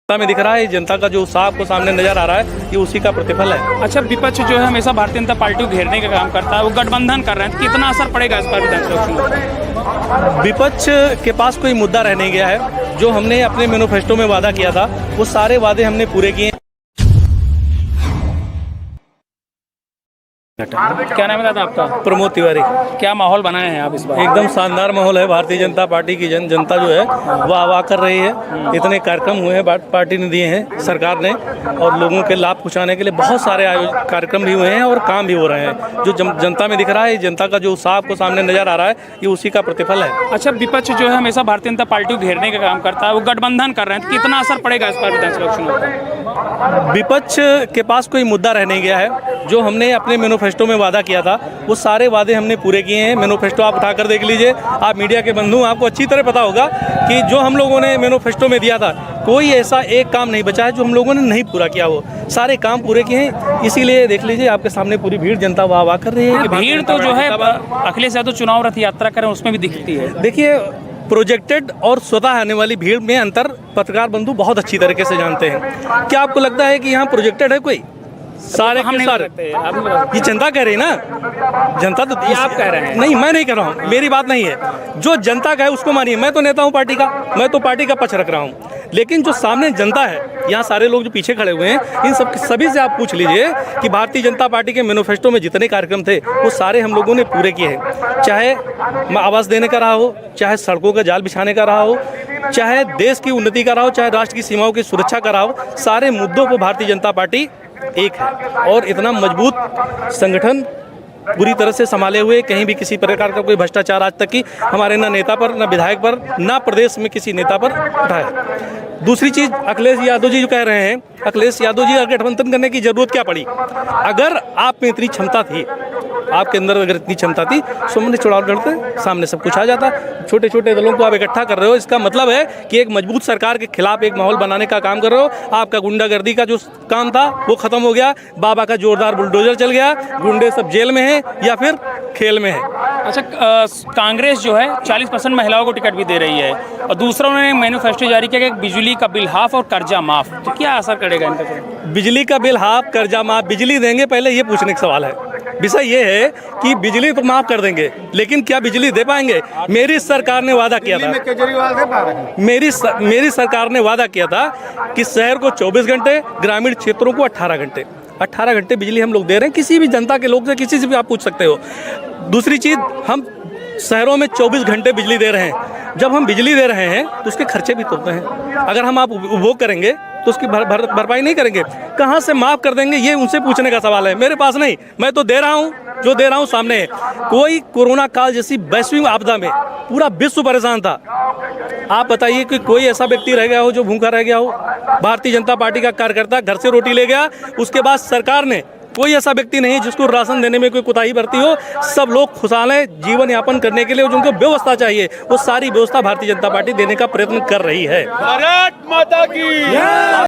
में दिख रहा है, जनता का जो उत्साह आपको सामने नजर आ रहा है, ये उसी का प्रतिफल है। अच्छा, विपक्ष जो है हमेशा भारतीय जनता पार्टी को घेरने का काम करता है, वो गठबंधन कर रहे हैं, कितना असर पड़ेगा इस पर विधानसभा चुनाव? विपक्ष के पास कोई मुद्दा रह नहीं गया है। जो हमने अपने मैनिफेस्टो में वादा किया था, वो सारे वादे हमने पूरे किए। क्या नाम है दादा आपका? प्रमोद तिवारी। क्या माहौल बनाए हैं आप इस बार? एकदम शानदार माहौल है। भारतीय जनता पार्टी की जनता जो है वो आवाह कर रही है। इतने कार्यक्रम हुए हैं, पार्टी ने दिए हैं सरकार ने, और लोगों के लाभ पहुंचाने के लिए बहुत सारे कार्यक्रम भी हुए हैं और काम भी हो रहे हैं। जो जनता में दिख रहा है, जनता का जो उत्साह आपको सामने नजर आ रहा है, ये उसी का प्रतिफल है। अच्छा, विपक्ष जो है हमेशा भारतीय जनता पार्टी को घेरने का काम करता है, वो गठबंधन कर रहे हैं, कितना असर पड़ेगा इस पर विधानसभा चुनाव? विपक्ष के पास कोई मुद्दा रह नहीं गया है। जो हमने अपने मैनिफेस्टो में वादा किया था, वो सारे वादे हमने पूरे किए हैं। मैनिफेस्टो आप उठाकर देख लीजिए। आप मीडिया के बंधु, आपको अच्छी तरह पता होगा कि जो हम लोगों ने मैनिफेस्टो में दिया था, कोई ऐसा एक काम नहीं बचा है जो हम लोगों ने नहीं पूरा किया। वो सारे काम पूरे किए हैं। इसीलिए देख लीजिए, आपके सामने पूरी भीड़ जनता वाह वाह कर रही है कि भीड़ तो जो है अखिलेश यादव चुनाव रथ यात्रा करें उसमें भी दिखती है। देखिए, प्रोजेक्टेड और स्वतः आने वाली भीड़ में अंतर पत्रकार बंधु बहुत अच्छी तरीके से जानते हैं। क्या आपको लगता है कि यहाँ प्रोजेक्टेड है कोई? सारे हम के नहीं सारे ये जनता कह रही है ना। जनता तो ये आप कह रहे हैं। नहीं, मैं नहीं कह रहा हूँ, मेरी बात नहीं है। जो जनता का है उसको मानिए। मैं तो नेता हूँ पार्टी का, मैं तो पार्टी का पक्ष रख रहा हूँ। लेकिन जो सामने जनता है, यहाँ सारे लोग जो पीछे खड़े हुए हैं, इन सभी से आप पूछ लीजिए कि भारतीय जनता पार्टी के मैनिफेस्टो में जितने कार्यक्रम थे, वो सारे हम लोगों ने पूरे किए हैं। चाहे आवास देने का रहा हो, चाहे सड़कों का जाल बिछाने का रहा हो, चाहे देश की उन्नति का रहा हो, चाहे राष्ट्र की सीमाओं की सुरक्षा का रहा हो, सारे मुद्दों पर भारतीय जनता पार्टी एक है। और इतना मजबूत संगठन पूरी तरह से संभाले हुए, कहीं भी किसी प्रकार का कोई भ्रष्टाचार आज तक की हमारे ना नेता पर, ना विधायक पर, ना प्रदेश में किसी नेता पर उठाया। दूसरी चीज, अखिलेश यादव जी जो कह रहे हैं, अखिलेश यादव जी गठबंधन करने की जरूरत क्या पड़ी? अगर आप में इतनी क्षमता थी, आपके अंदर अगर इतनी क्षमता थी, सामने चुनाव लड़ते, सामने सब कुछ आ जाता। छोटे छोटे दलों को आप इकट्ठा कर रहे हो, इसका मतलब है कि एक मजबूत सरकार के खिलाफ एक माहौल बनाने का काम कर रहे हो। आपका गुंडागर्दी का जो काम था वो खत्म हो गया। बाबा का जोरदार बुलडोजर चल गया। गुंडे सब जेल में हैं या फिर खेल में है। अच्छा, कांग्रेस जो है 40% महिलाओं को टिकट भी दे रही है, और दूसरा उन्होंने मैनिफेस्टो जारी किया कि बिजली का बिल हाफ और कर्जा माफ। तो क्या असर करेगा इनका? बिजली का बिल हाफ, कर्जा माफ। बिजली देंगे, पहले ये पूछने का सवाल है। विषय ये है कि बिजली तो माफ कर देंगे, लेकिन क्या बिजली दे पाएंगे? मेरी सरकार ने वादा किया था, केजरीवाल दे पा रहे हैं। मेरी सरकार ने वादा किया था कि शहर को 24 घंटे, ग्रामीण क्षेत्रों को 18 घंटे 18 घंटे बिजली हम लोग दे रहे हैं। किसी भी जनता के लोग से, किसी से भी आप पूछ सकते हो। दूसरी चीज़, हम शहरों में 24 घंटे बिजली दे रहे हैं। जब हम बिजली दे रहे हैं तो उसके खर्चे भी तो हैं। अगर हम आप उपभोग करेंगे तो उसकी भरपाई नहीं करेंगे, कहाँ से माफ़ कर देंगे? ये उनसे पूछने का सवाल है, मेरे पास नहीं। मैं तो दे रहा हूँ, जो दे रहा हूँ सामने है। कोई कोरोना काल जैसी वैश्विक आपदा में पूरा विश्व परेशान था। आप बताइए कि कोई ऐसा व्यक्ति रह गया हो जो भूखा रह गया हो? भारतीय जनता पार्टी का कार्यकर्ता घर से रोटी ले गया, उसके बाद सरकार ने, कोई ऐसा व्यक्ति नहीं जिसको राशन देने में कोई कोताही बरती हो। सब लोग खुशहाल हैं जीवन यापन करने के लिए। जिनको व्यवस्था चाहिए, वो सारी व्यवस्था भारतीय जनता पार्टी देने का प्रयत्न कर रही है। भारत माता की।